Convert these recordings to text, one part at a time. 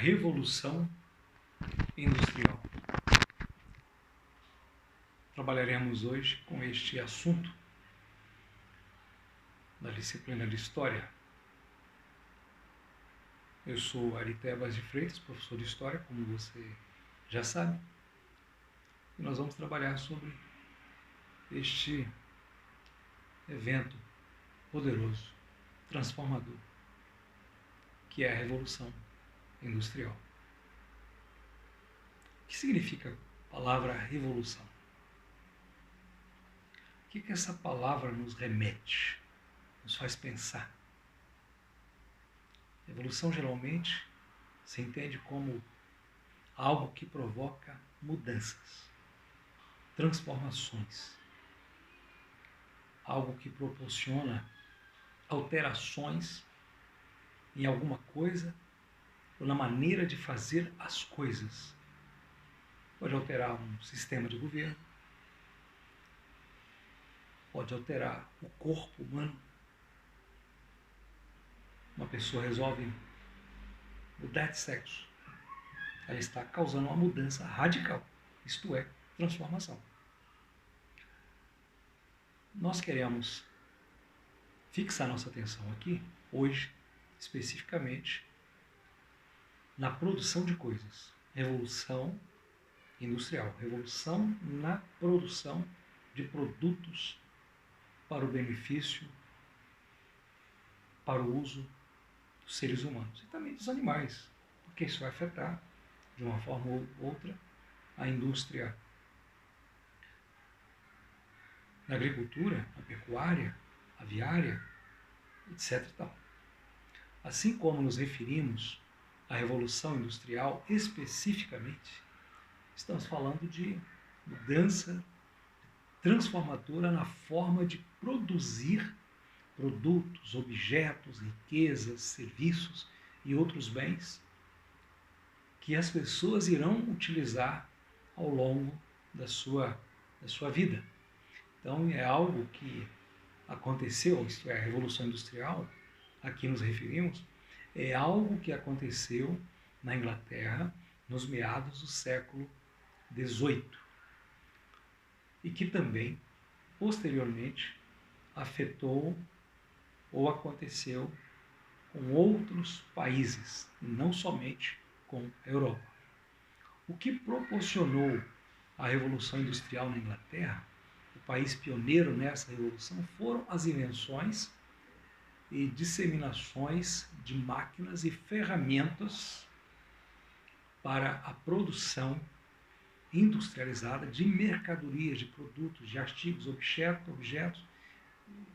Revolução Industrial. Trabalharemos hoje com este assunto da disciplina de História. Eu sou Ari Tebas de Freitas, professor de História, como você já sabe, e nós vamos trabalhar sobre este evento poderoso, transformador, que é a Revolução Industrial. O que significa a palavra revolução? O que essa palavra nos remete, nos faz pensar? Revolução geralmente se entende como algo que provoca mudanças, transformações, algo que proporciona alterações em alguma coisa ou na maneira de fazer as coisas. Pode alterar um sistema de governo, pode alterar o corpo humano. Uma pessoa resolve mudar de sexo, ela está causando uma mudança radical, isto é, transformação. Nós queremos fixar nossa atenção aqui, hoje, especificamente, na produção de coisas. Revolução industrial, revolução na produção de produtos para o benefício, para o uso dos seres humanos e também dos animais, porque isso vai afetar, de uma forma ou outra, a indústria da agricultura, a pecuária, a aviária, etc. Assim como nos referimos à Revolução Industrial especificamente, estamos falando de mudança transformadora na forma de produzir produtos, objetos, riquezas, serviços e outros bens que as pessoas irão utilizar ao longo da sua vida. Então, é algo que aconteceu, isto é, a Revolução Industrial, a que nos referimos, é algo que aconteceu na Inglaterra nos meados do século XVIII e que também, posteriormente, afetou ou aconteceu com outros países, não somente com a Europa. O que proporcionou a Revolução Industrial na Inglaterra, o país pioneiro nessa revolução, foram as invenções e disseminações de máquinas e ferramentas para a produção industrializada de mercadorias, de produtos, de artigos, objetos,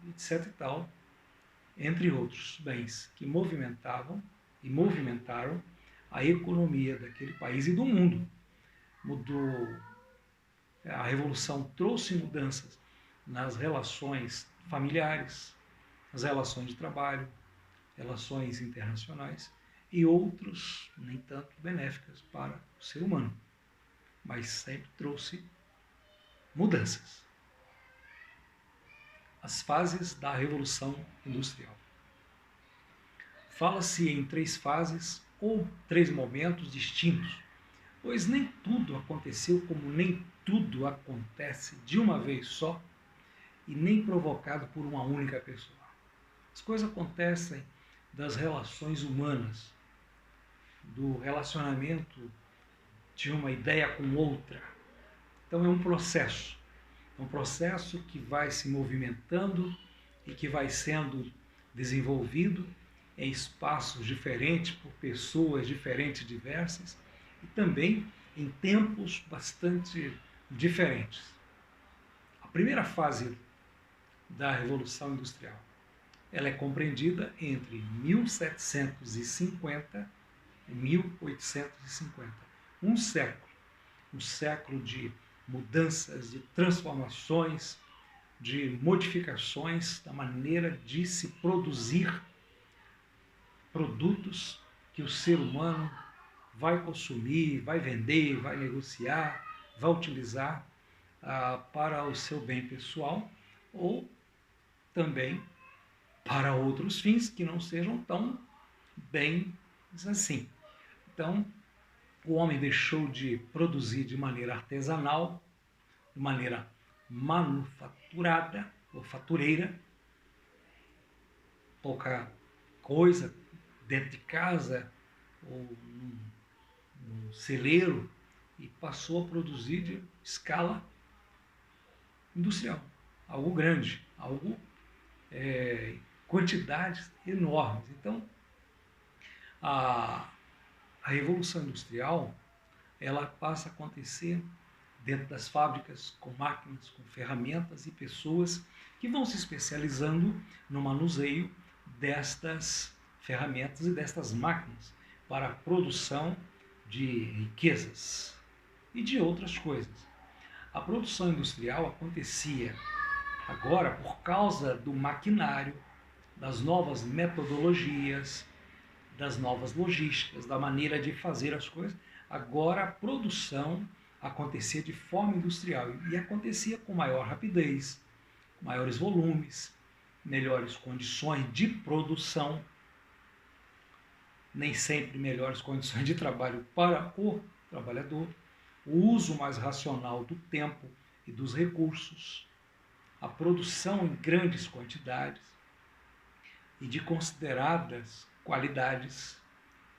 etc. e tal, entre outros bens que movimentavam e movimentaram a economia daquele país e do mundo. A Revolução trouxe mudanças nas relações familiares, nas relações de trabalho, relações internacionais e outros, nem tanto benéficas para o ser humano, mas sempre trouxe mudanças. As fases da Revolução Industrial. Fala-se em 3 fases ou 3 momentos distintos, pois nem tudo aconteceu como nem tudo acontece de uma vez só e nem provocado por uma única pessoa. As coisas acontecem das relações humanas, do relacionamento de uma ideia com outra. Então é um processo que vai se movimentando e que vai sendo desenvolvido em espaços diferentes, por pessoas diferentes, diversas, e também em tempos bastante diferentes. A primeira fase da Revolução Industrial, ela é compreendida entre 1750 e 1850. Um século de mudanças, de transformações, de modificações da maneira de se produzir produtos que o ser humano vai consumir, vai vender, vai negociar, vai utilizar para o seu bem pessoal ou também para outros fins que não sejam tão bem assim. Então, o homem deixou de produzir de maneira artesanal, de maneira manufaturada ou fatureira, pouca coisa dentro de casa ou num celeiro, e passou a produzir de escala industrial, algo grande, algo quantidades enormes. Então, a Revolução Industrial, ela passa a acontecer dentro das fábricas, com máquinas, com ferramentas e pessoas que vão se especializando no manuseio destas ferramentas e destas máquinas para a produção de riquezas e de outras coisas. A produção industrial acontecia agora por causa do maquinário, das novas metodologias, das novas logísticas, da maneira de fazer as coisas. Agora a produção acontecia de forma industrial e acontecia com maior rapidez, maiores volumes, melhores condições de produção, nem sempre melhores condições de trabalho para o trabalhador, o uso mais racional do tempo e dos recursos, a produção em grandes quantidades e de consideradas qualidades,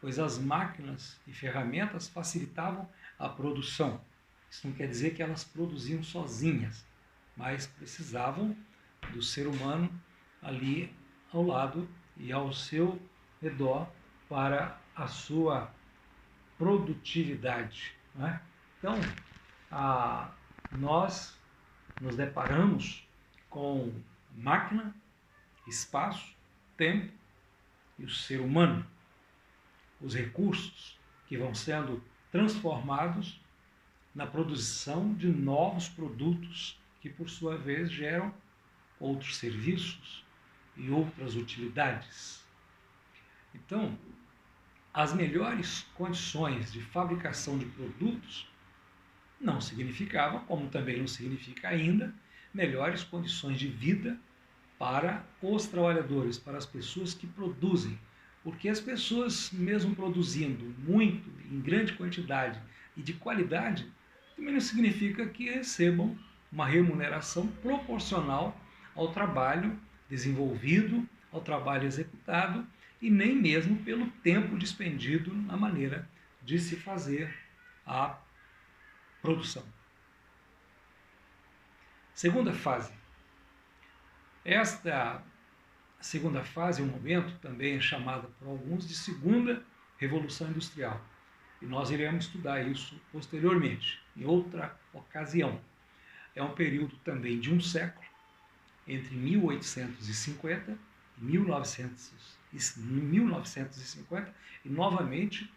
pois as máquinas e ferramentas facilitavam a produção. Isso não quer dizer que elas produziam sozinhas, mas precisavam do ser humano ali ao lado e ao seu redor para a sua produtividade, não é? Então, nós nos deparamos com máquina, espaço, tempo e o ser humano, os recursos que vão sendo transformados na produção de novos produtos que, por sua vez, geram outros serviços e outras utilidades. Então, as melhores condições de fabricação de produtos não significava, como também não significa ainda, melhores condições de vida para os trabalhadores, para as pessoas que produzem. Porque as pessoas, mesmo produzindo muito, em grande quantidade e de qualidade, também não significa que recebam uma remuneração proporcional ao trabalho desenvolvido, ao trabalho executado, e nem mesmo pelo tempo despendido na maneira de se fazer a produção. Segunda fase. Esta segunda fase, um momento, também é chamada por alguns de segunda revolução industrial. E nós iremos estudar isso posteriormente, em outra ocasião. É um período também de um século, entre 1850 e 1950, e novamente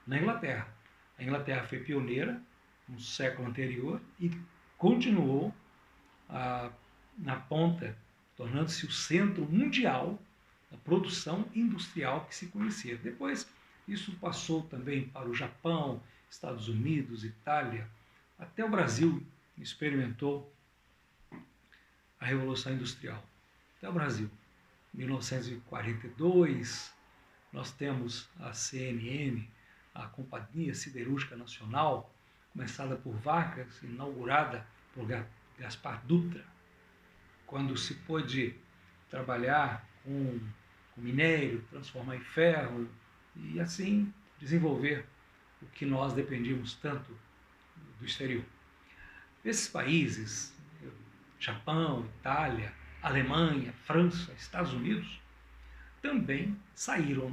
na Inglaterra. A Inglaterra foi pioneira no século anterior e continuou na ponta, tornando-se o centro mundial da produção industrial que se conhecia. Depois, isso passou também para o Japão, Estados Unidos, Itália, até o Brasil experimentou a Revolução Industrial. Até o Brasil. Em 1942, nós temos a CNN, a Companhia Siderúrgica Nacional, começada por Vargas, inaugurada por Gaspar Dutra, quando se pôde trabalhar com minério, transformar em ferro e assim desenvolver o que nós dependíamos tanto do exterior. Esses países, Japão, Itália, Alemanha, França, Estados Unidos, também saíram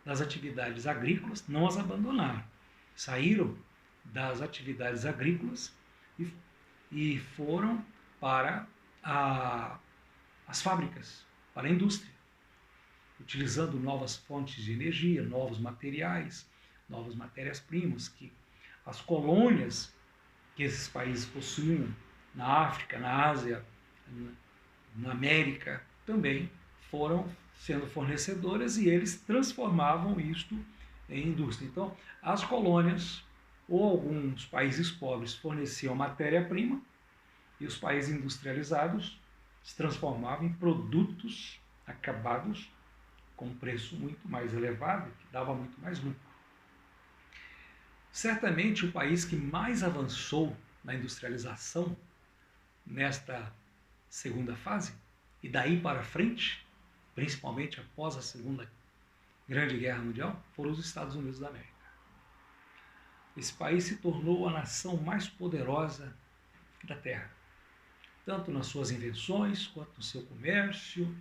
das atividades agrícolas, não as abandonaram, saíram das atividades agrícolas e foram para as fábricas, para a indústria, utilizando novas fontes de energia, novos materiais, novas matérias-primas, que as colônias que esses países possuíam na África, na Ásia, na América, também foram sendo fornecedoras e eles transformavam isto em indústria. Então, as colônias ou alguns países pobres forneciam matéria-prima e os países industrializados se transformavam em produtos acabados com um preço muito mais elevado, que dava muito mais lucro. Certamente o país que mais avançou na industrialização nesta segunda fase, e daí para frente, principalmente após a Segunda Grande Guerra Mundial, foram os Estados Unidos da América. Esse país se tornou a nação mais poderosa da Terra, tanto nas suas invenções, quanto no seu comércio,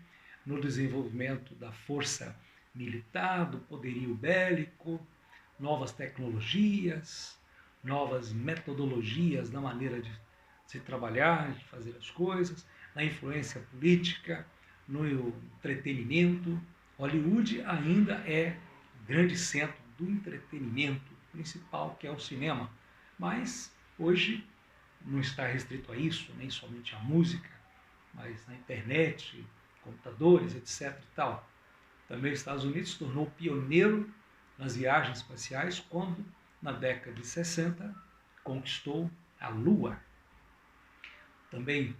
no desenvolvimento da força militar, do poderio bélico, novas tecnologias, novas metodologias na maneira de se trabalhar, de fazer as coisas, na influência política, no entretenimento. Hollywood ainda é o grande centro do entretenimento principal, que é o cinema, mas hoje não está restrito a isso, nem somente a música, mas na internet, computadores, etc. e tal. Também os Estados Unidos se tornou pioneiro nas viagens espaciais quando, na década de 60, conquistou a Lua. Também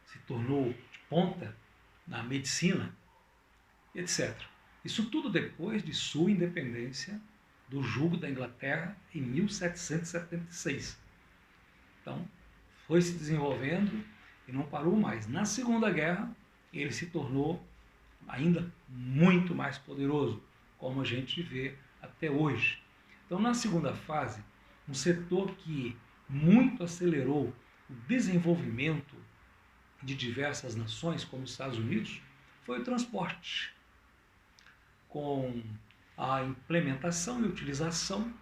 se tornou de ponta na medicina, etc. Isso tudo depois de sua independência do jugo da Inglaterra em 1776. Então, foi se desenvolvendo e não parou mais. Na Segunda Guerra, ele se tornou ainda muito mais poderoso, como a gente vê até hoje. Então, na segunda fase, um setor que muito acelerou o desenvolvimento de diversas nações, como os Estados Unidos, foi o transporte, com a implementação e utilização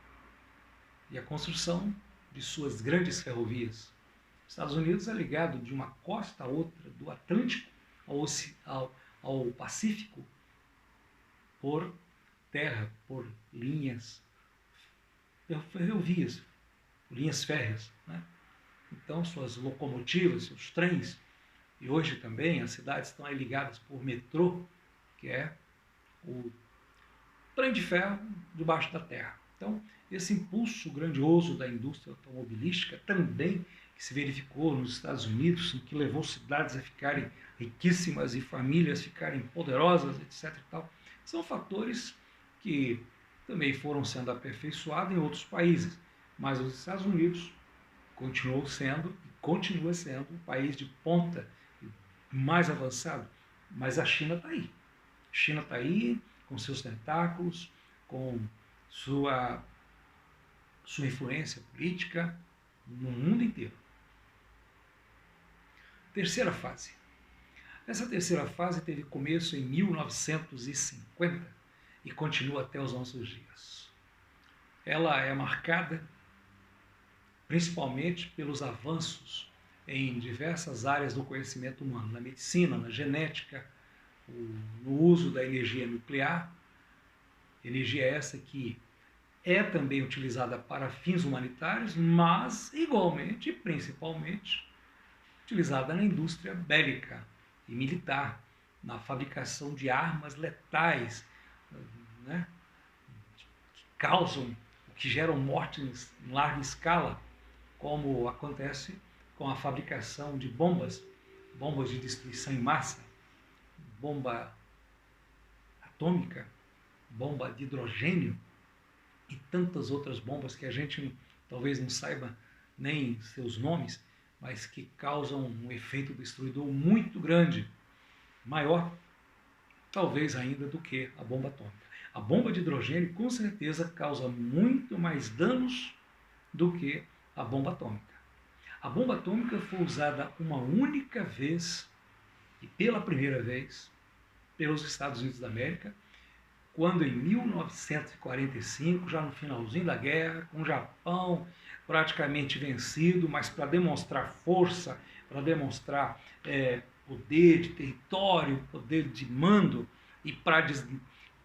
e a construção de suas grandes ferrovias. Os Estados Unidos é ligado de uma costa a outra, do Atlântico ao Pacífico, por terra, por linhas, ferrovias, linhas férreas, né? Então, suas locomotivas, seus trens, e hoje também as cidades estão aí ligadas por metrô, que é o trem de ferro debaixo da terra. Então, esse impulso grandioso da indústria automobilística também que se verificou nos Estados Unidos, em que levou cidades a ficarem riquíssimas e famílias ficarem poderosas, etc. e tal, são fatores que também foram sendo aperfeiçoados em outros países, mas os Estados Unidos continuou sendo e continua sendo um país de ponta, mais avançado, mas a China está aí. A China está aí com seus tentáculos, com sua influência política no mundo inteiro. Terceira fase. Essa terceira fase teve começo em 1950 e continua até os nossos dias. Ela é marcada principalmente pelos avanços em diversas áreas do conhecimento humano, na medicina, na genética, no uso da energia nuclear, energia essa que é também utilizada para fins humanitários, mas igualmente e principalmente utilizada na indústria bélica e militar, na fabricação de armas letais, né, que causam, que geram mortes em larga escala, como acontece com a fabricação de bombas de destruição em massa, bomba atômica, bomba de hidrogênio e tantas outras bombas que a gente talvez não saiba nem seus nomes, mas que causam um efeito destruidor muito grande, maior talvez ainda do que a bomba atômica. A bomba de hidrogênio com certeza causa muito mais danos do que a bomba atômica. A bomba atômica foi usada uma única vez e pela primeira vez pelos Estados Unidos da América, quando em 1945, já no finalzinho da guerra, com o Japão praticamente vencido, mas para demonstrar força, para demonstrar poder de território, poder de mando e para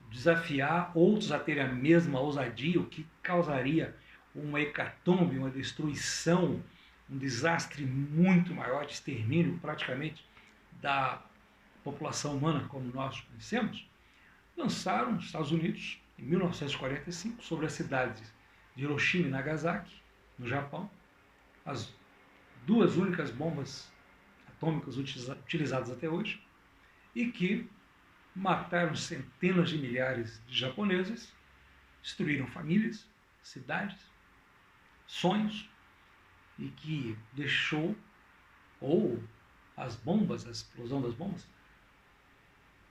desafiar outros a terem a mesma ousadia, o que causaria uma hecatombe, uma destruição, um desastre muito maior de extermínio praticamente da população humana como nós conhecemos, lançaram os Estados Unidos, em 1945, sobre as cidades de Hiroshima e Nagasaki, no Japão, as duas únicas bombas atômicas utilizadas até hoje, e que mataram centenas de milhares de japoneses, destruíram famílias, cidades, sonhos, e que deixou, ou as bombas, a explosão das bombas,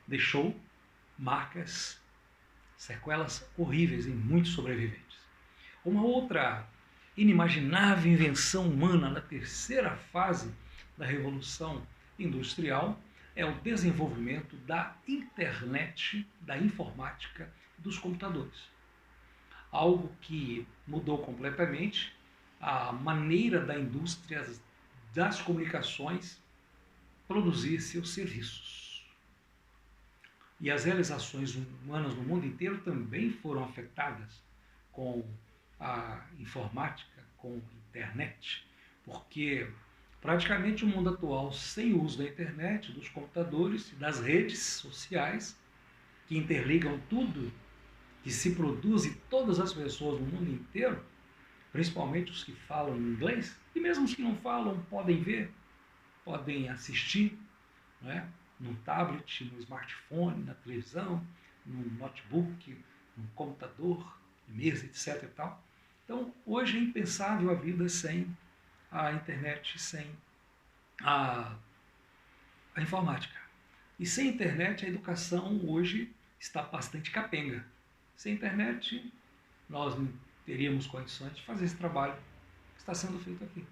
deixou marcas, sequelas horríveis em muitos sobreviventes. Uma outra inimaginável invenção humana na terceira fase da Revolução Industrial é o desenvolvimento da internet, da informática e dos computadores. Algo que mudou completamente a maneira da indústria das comunicações produzir seus serviços. E as realizações humanas no mundo inteiro também foram afetadas com a informática, com a internet, porque praticamente o mundo atual, sem o uso da internet, dos computadores e das redes sociais, que interligam tudo que se produz e todas as pessoas no mundo inteiro, principalmente os que falam inglês, e mesmo os que não falam podem ver, podem assistir, não é? No tablet, no smartphone, na televisão, no notebook, no computador, mesa, etc. E tal. Então, hoje é impensável a vida sem a internet, sem a informática. E sem internet, a educação hoje está bastante capenga. Sem internet, nós não teríamos condições de fazer esse trabalho que está sendo feito aqui.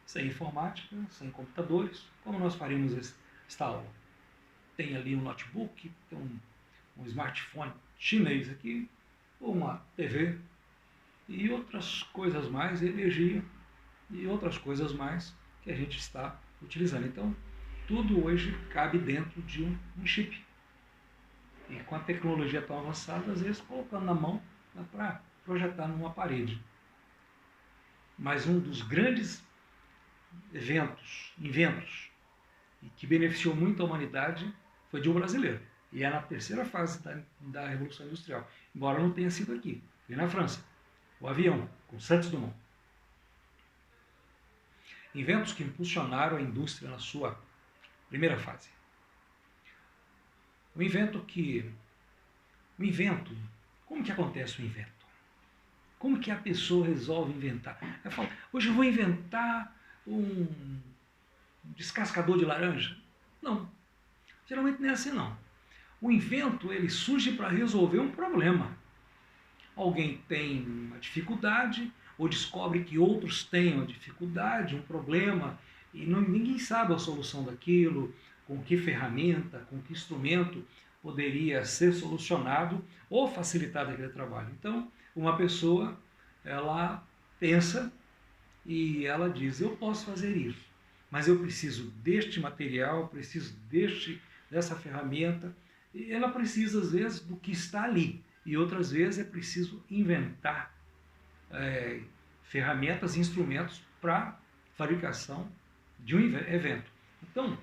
Sem informática, sem computadores, como nós faríamos esta aula? Tem ali um notebook, tem um smartphone chinês aqui, uma TV e outras coisas mais, energia e outras coisas mais que a gente está utilizando. Então, tudo hoje cabe dentro de um chip. E com a tecnologia tão avançada, às vezes colocando na mão, dá para projetar numa parede. Mas um dos grandes inventos, e que beneficiou muito a humanidade, foi de um brasileiro. E é na terceira fase da Revolução Industrial. Embora não tenha sido aqui. Foi na França. O avião, com Santos Dumont. Inventos que impulsionaram a indústria na sua primeira fase. O invento, como que acontece o invento? Como que a pessoa resolve inventar? Ela fala, hoje eu vou inventar um descascador de laranja. Não, geralmente não é assim não. O invento, ele surge para resolver um problema. Alguém tem uma dificuldade, ou descobre que outros têm uma dificuldade, um problema, e ninguém sabe a solução daquilo, com que ferramenta, com que instrumento poderia ser solucionado ou facilitado aquele trabalho. Então, uma pessoa, ela pensa e ela diz, eu posso fazer isso, mas eu preciso deste material, preciso dessa ferramenta, e ela precisa, às vezes, do que está ali, e outras vezes é preciso inventar ferramentas e instrumentos para fabricação de um evento. Então,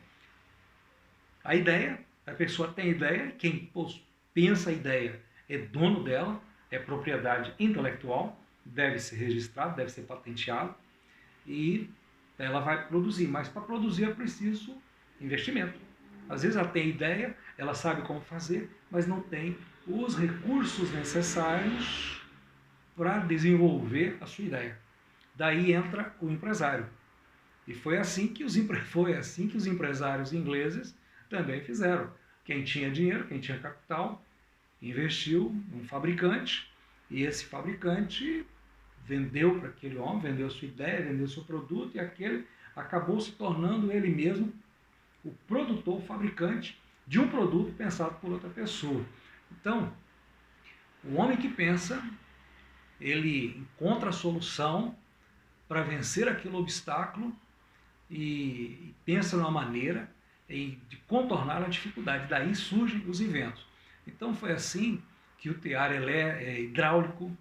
a pessoa tem ideia, quem pensa a ideia é dono dela, é propriedade intelectual, deve ser registrado, deve ser patenteado, e ela vai produzir, mas para produzir é preciso investimento. Às vezes ela tem ideia, ela sabe como fazer, mas não tem os recursos necessários para desenvolver a sua ideia. Daí entra o empresário. E foi assim que os empresários ingleses também fizeram. Quem tinha dinheiro, quem tinha capital, investiu num fabricante, e esse fabricante vendeu para aquele homem, vendeu sua ideia, vendeu seu produto, e aquele acabou se tornando ele mesmo o produtor, o fabricante de um produto pensado por outra pessoa. Então, o homem que pensa, ele encontra a solução para vencer aquele obstáculo e pensa numa maneira de contornar a dificuldade. Daí surgem os inventos. Então foi assim que o tear hidráulico,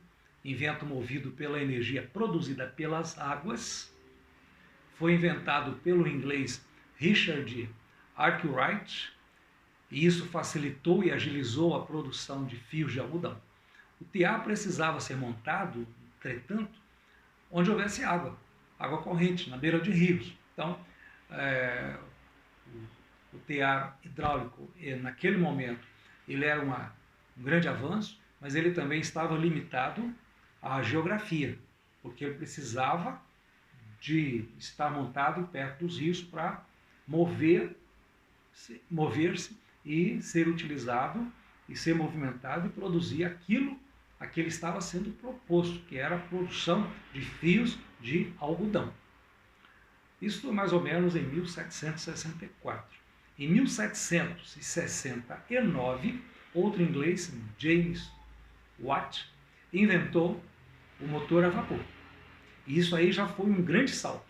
invento movido pela energia produzida pelas águas, foi inventado pelo inglês Richard Arkwright, e isso facilitou e agilizou a produção de fios de algodão. O tear precisava ser montado, entretanto, onde houvesse água corrente, na beira de rios. Então, o tear hidráulico, naquele momento, ele era um grande avanço, mas ele também estava limitado à geografia, porque ele precisava de estar montado perto dos rios para mover-se e ser utilizado e ser movimentado e produzir aquilo a que ele estava sendo proposto, que era a produção de fios de algodão. Isso mais ou menos em 1764. Em 1769, outro inglês, James Watt, inventou o motor a vapor. E isso aí já foi um grande salto.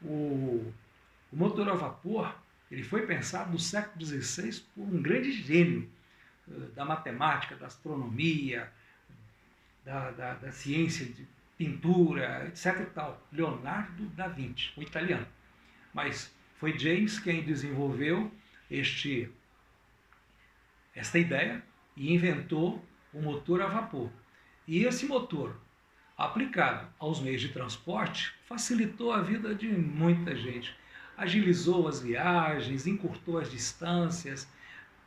O motor a vapor ele foi pensado no século XVI por um grande gênio da matemática, da astronomia, da ciência de pintura, etc. e tal, Leonardo da Vinci, o italiano. Mas foi James quem desenvolveu esta ideia e inventou o motor a vapor. E esse motor, aplicado aos meios de transporte, facilitou a vida de muita gente. Agilizou as viagens, encurtou as distâncias,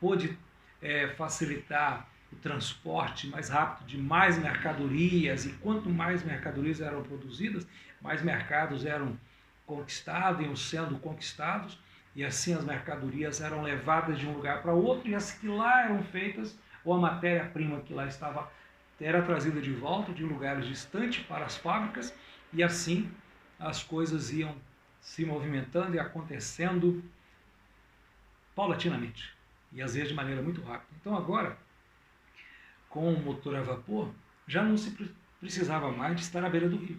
pôde facilitar o transporte mais rápido de mais mercadorias, e quanto mais mercadorias eram produzidas, mais mercados eram conquistados, iam sendo conquistados, e assim as mercadorias eram levadas de um lugar para outro, e as que lá eram feitas, ou a matéria-prima que lá estava, era trazida de volta de lugares distantes para as fábricas, e assim as coisas iam se movimentando e acontecendo paulatinamente, e às vezes de maneira muito rápida. Então agora, com o motor a vapor, já não se precisava mais de estar à beira do rio.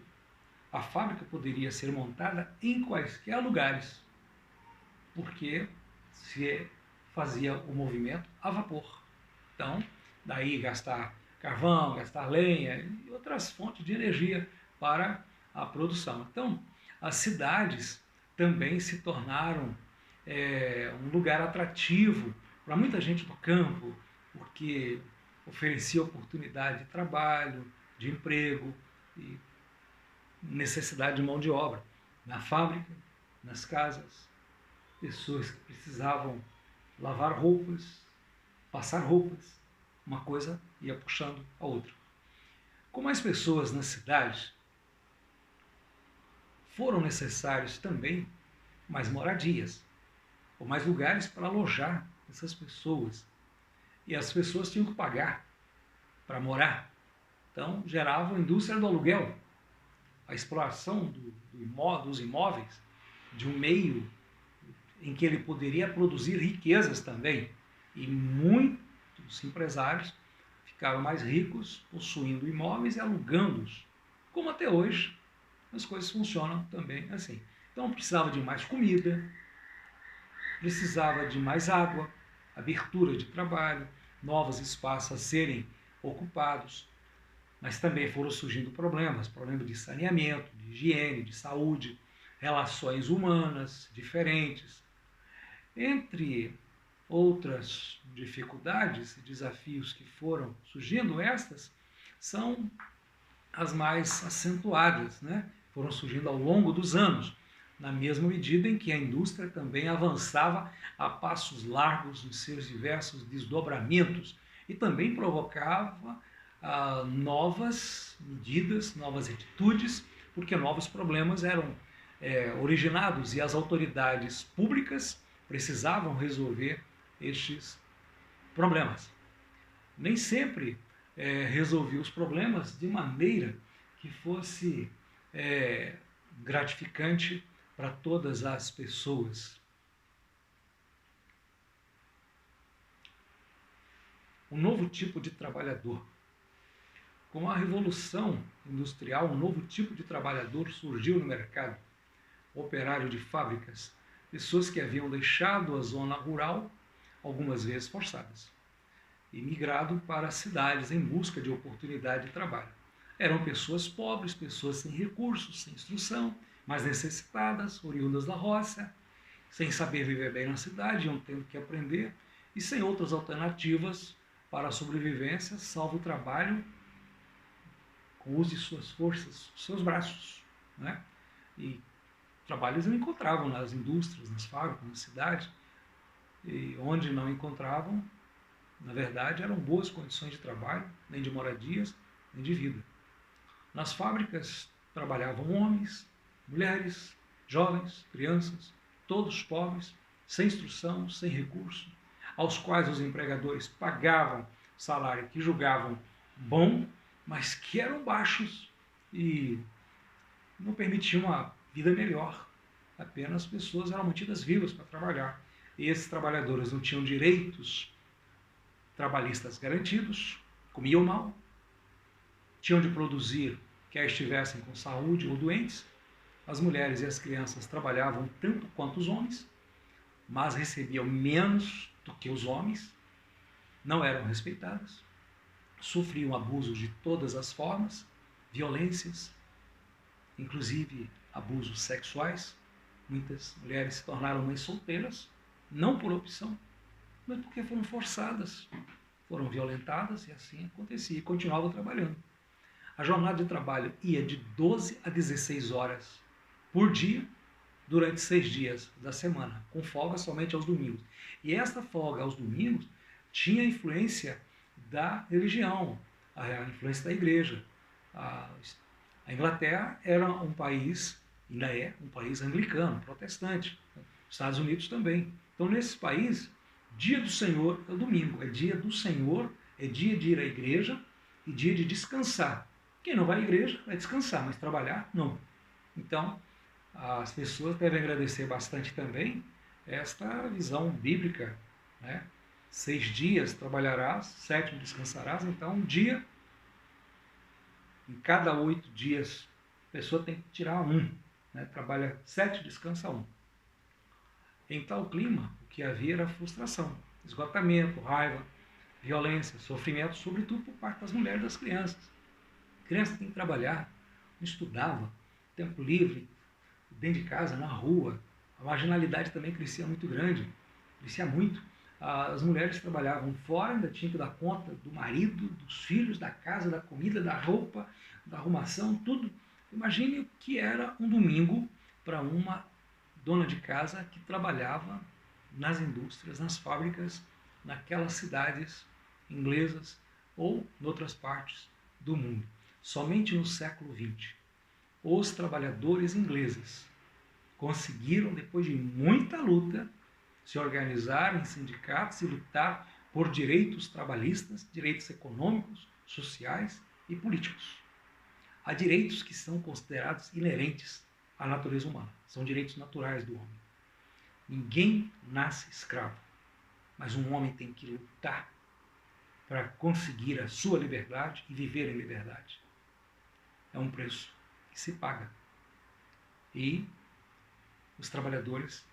A fábrica poderia ser montada em quaisquer lugares, porque se fazia o movimento a vapor. Então, daí gastar carvão, gastar lenha e outras fontes de energia para a produção. Então, as cidades também se tornaram um lugar atrativo para muita gente do campo, porque oferecia oportunidade de trabalho, de emprego e necessidade de mão de obra. Na fábrica, nas casas, pessoas que precisavam lavar roupas, passar roupas, uma coisa ia puxando a outra. Com mais pessoas nas cidades, foram necessários também mais moradias, ou mais lugares para alojar essas pessoas. E as pessoas tinham que pagar para morar. Então, gerava a indústria do aluguel, a exploração dos imóveis, de um meio em que ele poderia produzir riquezas também. E muitos empresários ficaram mais ricos possuindo imóveis e alugando-os. Como até hoje, as coisas funcionam também assim. Então, precisava de mais comida, precisava de mais água, abertura de trabalho, novos espaços a serem ocupados, mas também foram surgindo problemas de saneamento, de higiene, de saúde, relações humanas diferentes. Entre outras dificuldades e desafios que foram surgindo, estas são as mais acentuadas, né? Foram surgindo ao longo dos anos, na mesma medida em que a indústria também avançava a passos largos em seus diversos desdobramentos e também provocava novas medidas, novas atitudes, porque novos problemas eram originados e as autoridades públicas precisavam resolver estes problemas. Nem sempre resolvia os problemas de maneira que fosse gratificante para todas as pessoas. Um novo tipo de trabalhador. Com a Revolução Industrial, um novo tipo de trabalhador surgiu no mercado. Operário de fábricas, pessoas que haviam deixado a zona rural, algumas vezes forçadas, e migrado para as cidades em busca de oportunidade de trabalho. Eram pessoas pobres, pessoas sem recursos, sem instrução, mais necessitadas, oriundas da roça, sem saber viver bem na cidade, iam tendo que aprender, e sem outras alternativas para a sobrevivência, salvo o trabalho com o uso de suas forças, seus braços, né? E trabalhos não encontravam nas indústrias, nas fábricas, na cidade, e onde não encontravam, Na verdade, eram boas condições de trabalho, nem de moradias, nem de vida. Nas fábricas trabalhavam homens, mulheres, jovens, crianças, todos pobres, sem instrução, sem recurso, aos quais os empregadores pagavam salário que julgavam bom, mas que eram baixos e não permitiam uma vida melhor. Apenas pessoas eram mantidas vivas para trabalhar. E esses trabalhadores não tinham direitos trabalhistas garantidos, comiam mal, tinham de produzir, quer estivessem com saúde ou doentes. As mulheres e as crianças trabalhavam tanto quanto os homens, mas recebiam menos do que os homens, não eram respeitadas, sofriam abusos de todas as formas, violências, inclusive abusos sexuais. Muitas mulheres se tornaram mães solteiras, não por opção, mas porque foram forçadas, foram violentadas e assim acontecia, e continuavam trabalhando. A jornada de trabalho ia de 12 a 16 horas por dia, durante 6 dias da semana, com folga somente aos domingos. E esta folga aos domingos tinha influência da religião, a influência da igreja. A Inglaterra era um país, ainda é um país anglicano, protestante. Os Estados Unidos também. Então, nesse país, dia do Senhor é o domingo, é dia do Senhor, é dia de ir à igreja e dia de descansar. Quem não vai à igreja vai descansar, mas trabalhar, não. Então, as pessoas devem agradecer bastante também esta visão bíblica, né? 6 dias trabalharás, 7 descansarás, então um dia, em cada 8 dias, a pessoa tem que tirar um, né? Trabalha 7, descansa 1. Em tal clima, o que havia era frustração, esgotamento, raiva, violência, sofrimento, sobretudo por parte das mulheres e das crianças. A criança tem que trabalhar, não estudava, tempo livre, dentro de casa, na rua. A marginalidade também crescia muito grande, crescia muito. As mulheres trabalhavam fora, ainda tinham que dar conta do marido, dos filhos, da casa, da comida, da roupa, da arrumação, tudo. Imagine o que era um domingo para uma dona de casa que trabalhava nas indústrias, nas fábricas, naquelas cidades inglesas ou em outras partes do mundo. Somente no século XX, os trabalhadores ingleses conseguiram, depois de muita luta, se organizar em sindicatos e lutar por direitos trabalhistas, direitos econômicos, sociais e políticos. Há direitos que são considerados inerentes à natureza humana, são direitos naturais do homem. Ninguém nasce escravo, mas um homem tem que lutar para conseguir a sua liberdade e viver em liberdade. É um preço que se paga. E os trabalhadores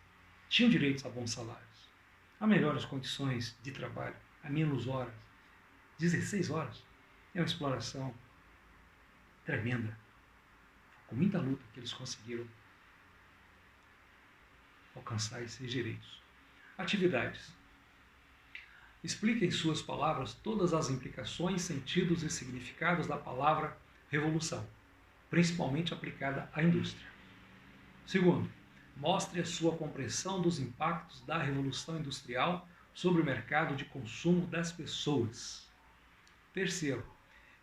tinham direitos a bons salários, a melhores condições de trabalho, a menos horas. 16 horas é uma exploração tremenda. Com muita luta que eles conseguiram alcançar esses direitos. Atividades. Explique em suas palavras todas as implicações, sentidos e significados da palavra revolução, principalmente aplicada à indústria. Segundo, mostre a sua compreensão dos impactos da Revolução Industrial sobre o mercado de consumo das pessoas. Terceiro,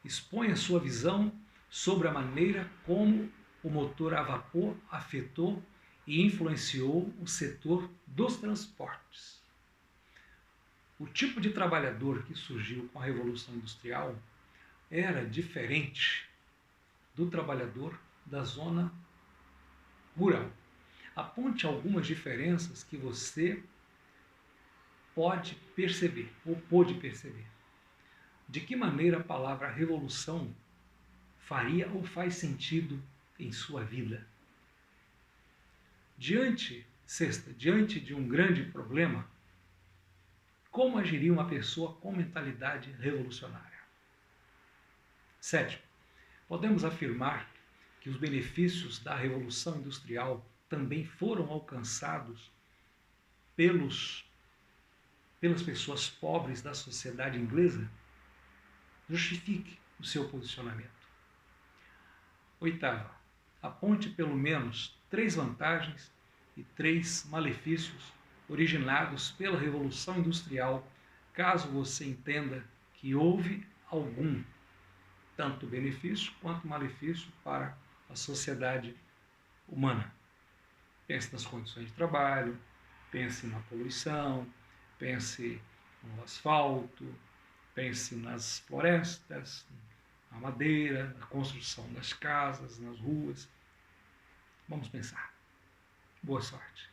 exponha sua visão sobre a maneira como o motor a vapor afetou e influenciou o setor dos transportes. O tipo de trabalhador que surgiu com a Revolução Industrial era diferente do trabalhador da zona rural. Aponte algumas diferenças que você pode perceber, ou pôde perceber. De que maneira a palavra revolução faria ou faz sentido em sua vida? Diante de um grande problema, como agiria uma pessoa com mentalidade revolucionária? Sétimo, podemos afirmar que os benefícios da Revolução Industrial também foram alcançados pelas pessoas pobres da sociedade inglesa? Justifique o seu posicionamento. Oitava, aponte pelo menos 3 vantagens e 3 malefícios originados pela Revolução Industrial caso você entenda que houve algum tanto benefício quanto malefício para a sociedade humana. Pense nas condições de trabalho, pense na poluição, pense no asfalto, pense nas florestas, na madeira, na construção das casas, nas ruas. Vamos pensar. Boa sorte.